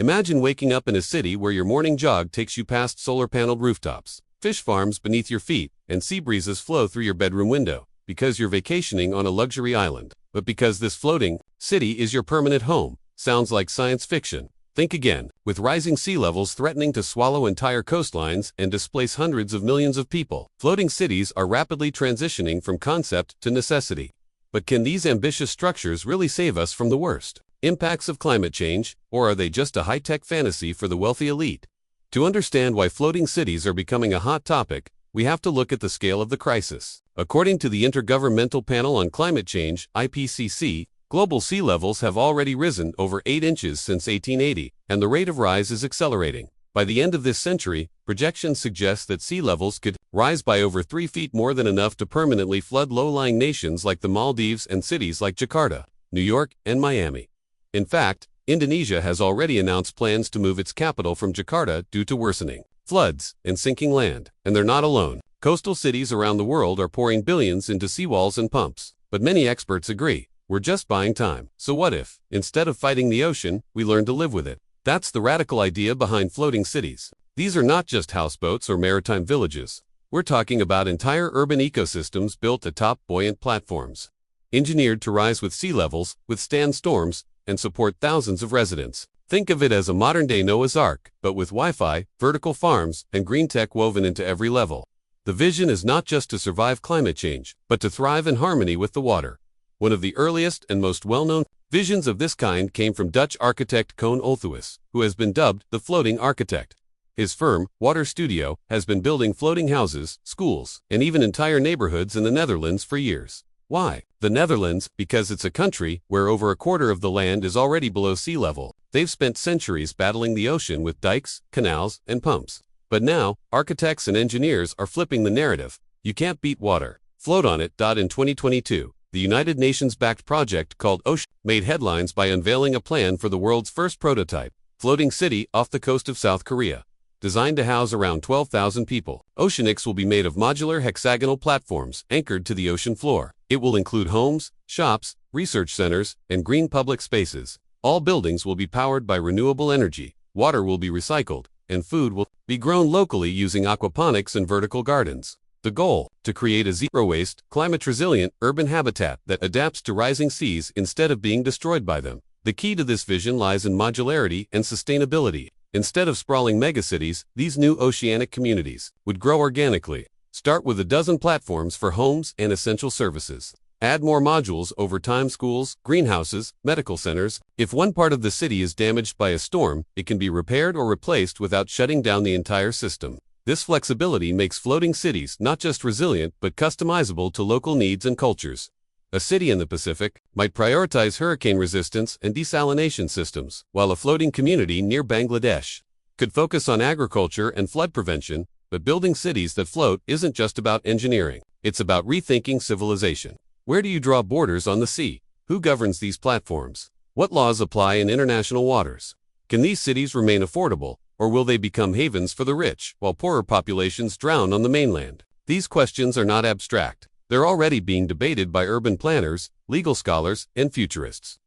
Imagine waking up in a city where your morning jog takes you past solar-paneled rooftops, fish farms beneath your feet, and sea breezes flow through your bedroom window, because you're vacationing on a luxury island. But because this floating city is your permanent home. Sounds like science fiction. Think again. With rising sea levels threatening to swallow entire coastlines and displace hundreds of millions of people, floating cities are rapidly transitioning from concept to necessity. But can these ambitious structures really save us from the worst impacts of climate change, or are they just a high-tech fantasy for the wealthy elite? To understand why floating cities are becoming a hot topic, we have to look at the scale of the crisis. According to the Intergovernmental Panel on Climate Change, IPCC, global sea levels have already risen over 8 inches since 1880, and the rate of rise is accelerating. By the end of this century, projections suggest that sea levels could rise by over 3 feet, more than enough to permanently flood low-lying nations like the Maldives and cities like Jakarta, New York, and Miami. In fact, Indonesia has already announced plans to move its capital from Jakarta due to worsening floods and sinking land. And they're not alone. Coastal cities around the world are pouring billions into seawalls and pumps. But many experts agree, we're just buying time. So what if, instead of fighting the ocean, we learn to live with it? That's the radical idea behind floating cities. These are not just houseboats or maritime villages. We're talking about entire urban ecosystems built atop buoyant platforms, engineered to rise with sea levels, withstand storms, and support thousands of residents. Think of it as a modern-day Noah's Ark, but with Wi-Fi, vertical farms, and green tech woven into every level. The vision is not just to survive climate change, but to thrive in harmony with the water. One of the earliest and most well-known visions of this kind came from Dutch architect Koen Olthuis, who has been dubbed the floating architect. His firm, Water Studio, has been building floating houses, schools, and even entire neighborhoods in the Netherlands for years. Why? The Netherlands, because it's a country where over a quarter of the land is already below sea level. They've spent centuries battling the ocean with dikes, canals, and pumps. But now, architects and engineers are flipping the narrative. You can't beat water. Float on it. In 2022, the United Nations-backed project called Ocean made headlines by unveiling a plan for the world's first prototype floating city off the coast of South Korea. Designed to house around 12,000 people, Oceanix will be made of modular hexagonal platforms anchored to the ocean floor. It will include homes, shops, research centers, and green public spaces. All buildings will be powered by renewable energy, water will be recycled, and food will be grown locally using aquaponics and vertical gardens. The goal: to create a zero-waste, climate-resilient urban habitat that adapts to rising seas instead of being destroyed by them. The key to this vision lies in modularity and sustainability. Instead of sprawling megacities, these new oceanic communities would grow organically. Start with a dozen platforms for homes and essential services. Add more modules over time: schools, greenhouses, medical centers. If one part of the city is damaged by a storm, it can be repaired or replaced without shutting down the entire system. This flexibility makes floating cities not just resilient but customizable to local needs and cultures. A city in the Pacific might prioritize hurricane resistance and desalination systems, while a floating community near Bangladesh could focus on agriculture and flood prevention. But building cities that float isn't just about engineering. It's about rethinking civilization. Where do you draw borders on the sea? Who governs these platforms? What laws apply in international waters? Can these cities remain affordable, or will they become havens for the rich, while poorer populations drown on the mainland? These questions are not abstract. They're already being debated by urban planners, legal scholars, and futurists.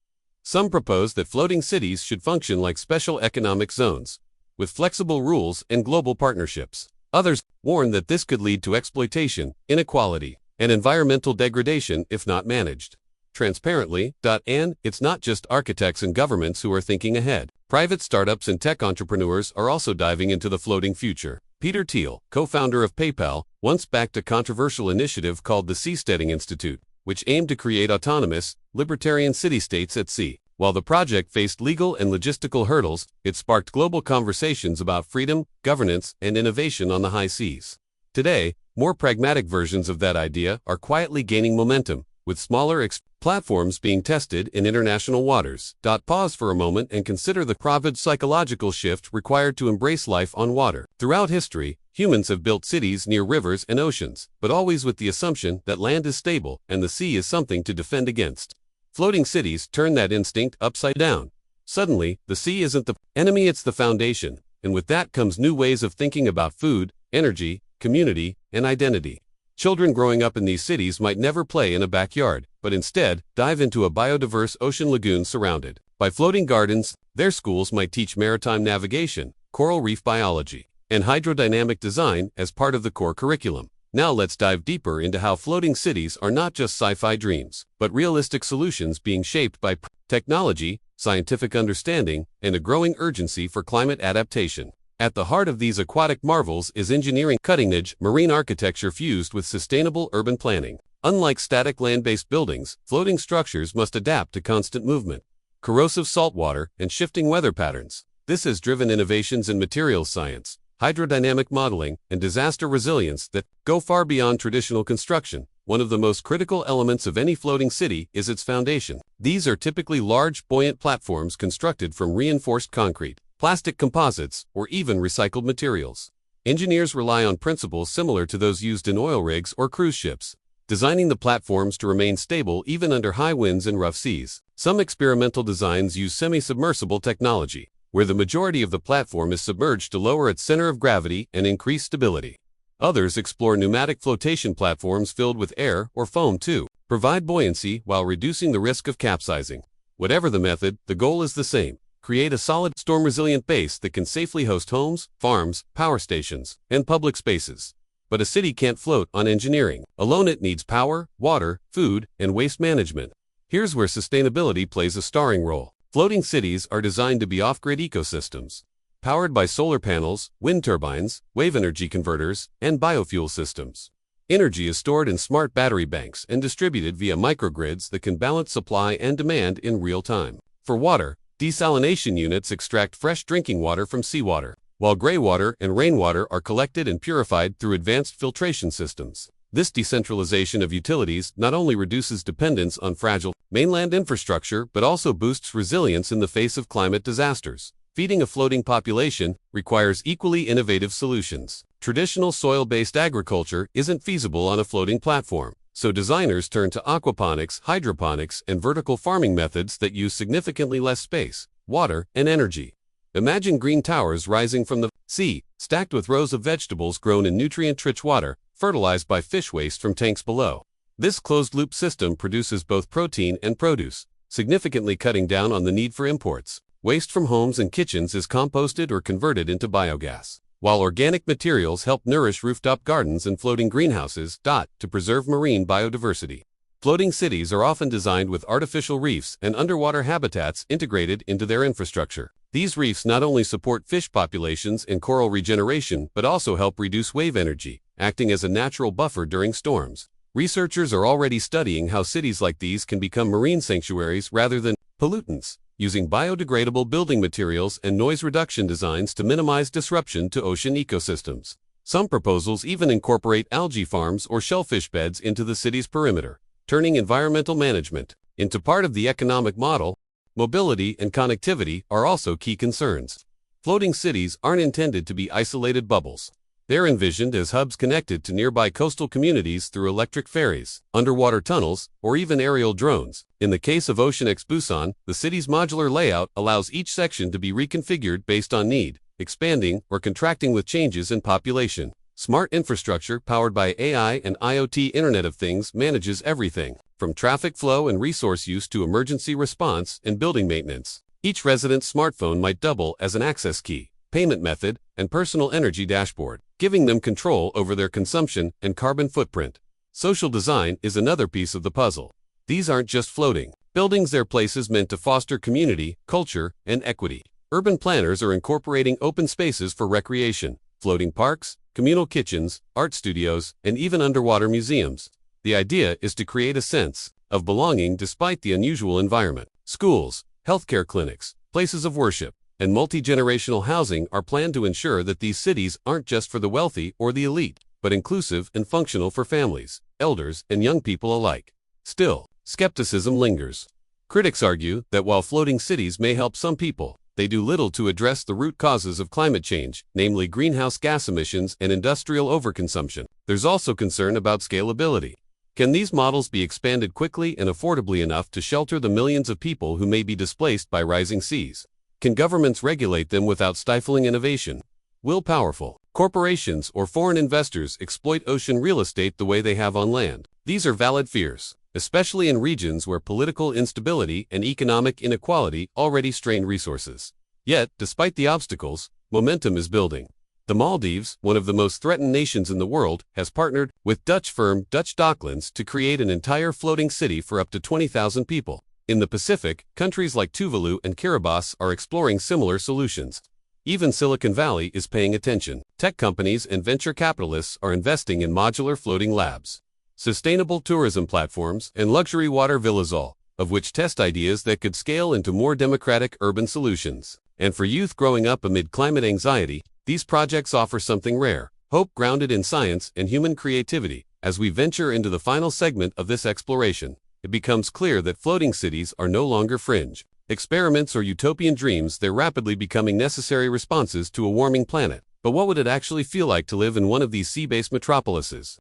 Some propose that floating cities should function like special economic zones, with flexible rules and global partnerships. Others warn that this could lead to exploitation, inequality, and environmental degradation if not managed transparently. And it's not just architects and governments who are thinking ahead. Private startups and tech entrepreneurs are also diving into the floating future. Peter Thiel, co-founder of PayPal, once backed a controversial initiative called the Seasteading Institute, which aimed to create autonomous, libertarian city-states at sea. While the project faced legal and logistical hurdles, it sparked global conversations about freedom, governance, and innovation on the high seas. Today, more pragmatic versions of that idea are quietly gaining momentum, with smaller platforms being tested in international waters. Pause for a moment and consider the profound psychological shift required to embrace life on water. Throughout history, humans have built cities near rivers and oceans, but always with the assumption that land is stable and the sea is something to defend against. Floating cities turn that instinct upside down. Suddenly, the sea isn't the enemy, it's the foundation, and with that comes new ways of thinking about food, energy, community, and identity. Children growing up in these cities might never play in a backyard, but instead dive into a biodiverse ocean lagoon surrounded by floating gardens. Their schools might teach maritime navigation, coral reef biology, and hydrodynamic design as part of the core curriculum. Now let's dive deeper into how floating cities are not just sci-fi dreams, but realistic solutions being shaped by technology, scientific understanding, and a growing urgency for climate adaptation. At the heart of these aquatic marvels is engineering, cutting-edge marine architecture fused with sustainable urban planning. Unlike static land-based buildings, floating structures must adapt to constant movement, corrosive saltwater, and shifting weather patterns. This has driven innovations in materials science, hydrodynamic modeling, and disaster resilience that go far beyond traditional construction. One of the most critical elements of any floating city is its foundation. These are typically large, buoyant platforms constructed from reinforced concrete, plastic composites, or even recycled materials. Engineers rely on principles similar to those used in oil rigs or cruise ships, designing the platforms to remain stable even under high winds and rough seas. Some experimental designs use semi-submersible technology, where the majority of the platform is submerged to lower its center of gravity and increase stability. Others explore pneumatic flotation platforms filled with air or foam to provide buoyancy while reducing the risk of capsizing. Whatever the method, the goal is the same: create a solid, storm-resilient base that can safely host homes, farms, power stations, and public spaces. But a city can't float on engineering alone. It needs power, water, food, and waste management. Here's where sustainability plays a starring role. Floating cities are designed to be off-grid ecosystems, powered by solar panels, wind turbines, wave energy converters, and biofuel systems. Energy is stored in smart battery banks and distributed via microgrids that can balance supply and demand in real time. For water, desalination units extract fresh drinking water from seawater, while greywater and rainwater are collected and purified through advanced filtration systems. This decentralization of utilities not only reduces dependence on fragile mainland infrastructure but also boosts resilience in the face of climate disasters. Feeding a floating population requires equally innovative solutions. Traditional soil-based agriculture isn't feasible on a floating platform, so designers turn to aquaponics, hydroponics, and vertical farming methods that use significantly less space, water, and energy. Imagine green towers rising from the sea, stacked with rows of vegetables grown in nutrient-rich water, fertilized by fish waste from tanks below. This closed-loop system produces both protein and produce, significantly cutting down on the need for imports. Waste from homes and kitchens is composted or converted into biogas, while organic materials help nourish rooftop gardens and floating greenhouses to preserve marine biodiversity. Floating cities are often designed with artificial reefs and underwater habitats integrated into their infrastructure. These reefs not only support fish populations and coral regeneration but also help reduce wave energy, acting as a natural buffer during storms. Researchers are already studying how cities like these can become marine sanctuaries rather than pollutants, using biodegradable building materials and noise reduction designs to minimize disruption to ocean ecosystems. Some proposals even incorporate algae farms or shellfish beds into the city's perimeter, turning environmental management into part of the economic model. Mobility and connectivity are also key concerns. Floating cities aren't intended to be isolated bubbles. They're envisioned as hubs connected to nearby coastal communities through electric ferries, underwater tunnels, or even aerial drones. In the case of Ocean X Busan, the city's modular layout allows each section to be reconfigured based on need, expanding or contracting with changes in population. Smart infrastructure powered by AI and IoT Internet of Things manages everything, from traffic flow and resource use to emergency response and building maintenance. Each resident's smartphone might double as an access key, payment method, and personal energy dashboard, giving them control over their consumption and carbon footprint. Social design is another piece of the puzzle. These aren't just floating buildings, they're places meant to foster community, culture, and equity. Urban planners are incorporating open spaces for recreation, floating parks, communal kitchens, art studios, and even underwater museums. The idea is to create a sense of belonging despite the unusual environment. Schools, healthcare clinics, places of worship, and multi-generational housing are planned to ensure that these cities aren't just for the wealthy or the elite, but inclusive and functional for families, elders, and young people alike. Still, skepticism lingers. Critics argue that while floating cities may help some people, they do little to address the root causes of climate change, namely greenhouse gas emissions and industrial overconsumption. There's also concern about scalability. Can these models be expanded quickly and affordably enough to shelter the millions of people who may be displaced by rising seas? Can governments regulate them without stifling innovation? Will powerful corporations or foreign investors exploit ocean real estate the way they have on land? These are valid fears, especially in regions where political instability and economic inequality already strain resources. Yet, despite the obstacles, momentum is building. The Maldives, one of the most threatened nations in the world, has partnered with Dutch firm Dutch Docklands to create an entire floating city for up to 20,000 people. In the Pacific, countries like Tuvalu and Kiribati are exploring similar solutions. Even Silicon Valley is paying attention. Tech companies and venture capitalists are investing in modular floating labs, sustainable tourism platforms, and luxury water villas, all of which test ideas that could scale into more democratic urban solutions. And for youth growing up amid climate anxiety, these projects offer something rare, hope grounded in science and human creativity. As we venture into the final segment of this exploration, it becomes clear that floating cities are no longer fringe experiments or utopian dreams. They're rapidly becoming necessary responses to a warming planet. But what would it actually feel like to live in one of these sea-based metropolises?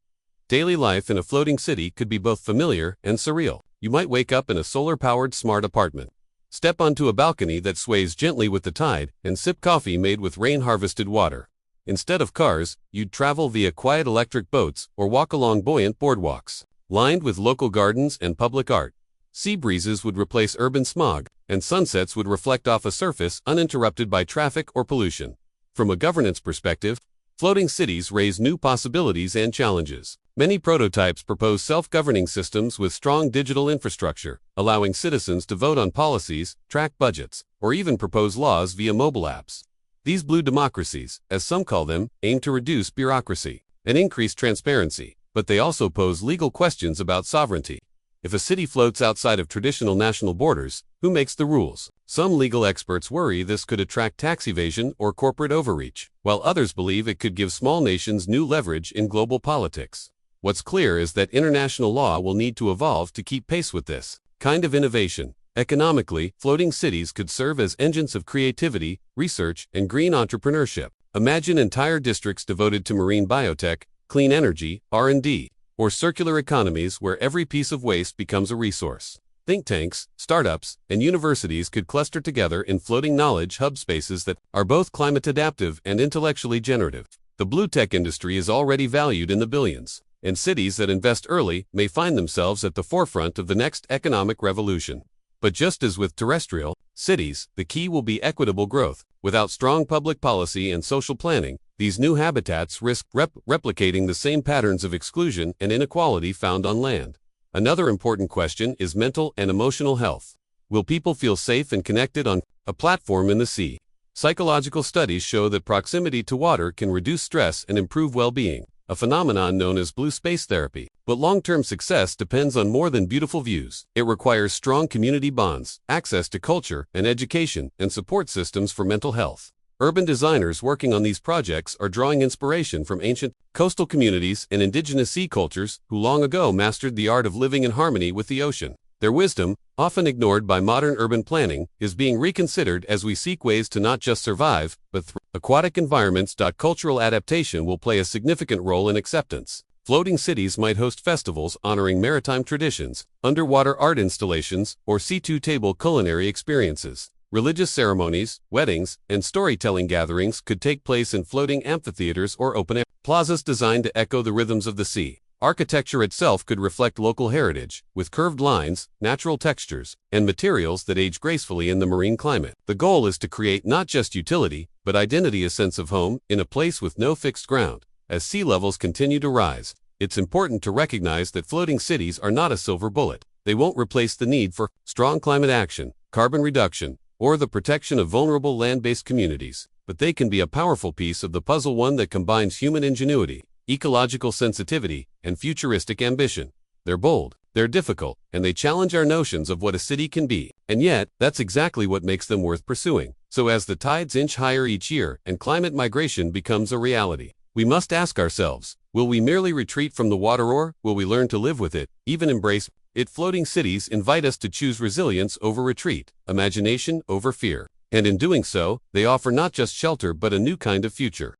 Daily life in a floating city could be both familiar and surreal. You might wake up in a solar-powered smart apartment, step onto a balcony that sways gently with the tide, and sip coffee made with rain-harvested water. Instead of cars, you'd travel via quiet electric boats or walk along buoyant boardwalks, lined with local gardens and public art. Sea breezes would replace urban smog, and sunsets would reflect off a surface uninterrupted by traffic or pollution. From a governance perspective, floating cities raise new possibilities and challenges. Many prototypes propose self-governing systems with strong digital infrastructure, allowing citizens to vote on policies, track budgets, or even propose laws via mobile apps. These blue democracies, as some call them, aim to reduce bureaucracy and increase transparency, but they also pose legal questions about sovereignty. If a city floats outside of traditional national borders, who makes the rules? Some legal experts worry this could attract tax evasion or corporate overreach, while others believe it could give small nations new leverage in global politics. What's clear is that international law will need to evolve to keep pace with this kind of innovation. Economically, floating cities could serve as engines of creativity, research, and green entrepreneurship. Imagine entire districts devoted to marine biotech, clean energy, R&D, or circular economies where every piece of waste becomes a resource. Think tanks, startups, and universities could cluster together in floating knowledge hub spaces that are both climate adaptive and intellectually generative. The blue tech industry is already valued in the billions, and cities that invest early may find themselves at the forefront of the next economic revolution. But just as with terrestrial cities, the key will be equitable growth. Without strong public policy and social planning, these new habitats risk replicating the same patterns of exclusion and inequality found on land. Another important question is mental and emotional health. Will people feel safe and connected on a platform in the sea? Psychological studies show that proximity to water can reduce stress and improve well-being, a phenomenon known as blue space therapy. But long-term success depends on more than beautiful views. It requires strong community bonds, access to culture and education, and support systems for mental health. Urban designers working on these projects are drawing inspiration from ancient coastal communities and indigenous sea cultures who long ago mastered the art of living in harmony with the ocean. Their wisdom, often ignored by modern urban planning, is being reconsidered as we seek ways to not just survive, but thrive. Aquatic environments. Cultural adaptation will play a significant role in acceptance. Floating cities might host festivals honoring maritime traditions, underwater art installations, or sea-to-table culinary experiences. Religious ceremonies, weddings, and storytelling gatherings could take place in floating amphitheaters or open-air plazas designed to echo the rhythms of the sea. Architecture itself could reflect local heritage, with curved lines, natural textures, and materials that age gracefully in the marine climate. The goal is to create not just utility, but identity, a sense of home, in a place with no fixed ground. As sea levels continue to rise, it's important to recognize that floating cities are not a silver bullet. They won't replace the need for strong climate action, carbon reduction, or the protection of vulnerable land-based communities, but they can be a powerful piece of the puzzle, one that combines human ingenuity, ecological sensitivity, and futuristic ambition. They're bold, they're difficult, and they challenge our notions of what a city can be. And yet, that's exactly what makes them worth pursuing. So as the tides inch higher each year and climate migration becomes a reality, we must ask ourselves, will we merely retreat from the water, or will we learn to live with it, even embrace it? Floating cities invite us to choose resilience over retreat, imagination over fear. And in doing so, they offer not just shelter but a new kind of future.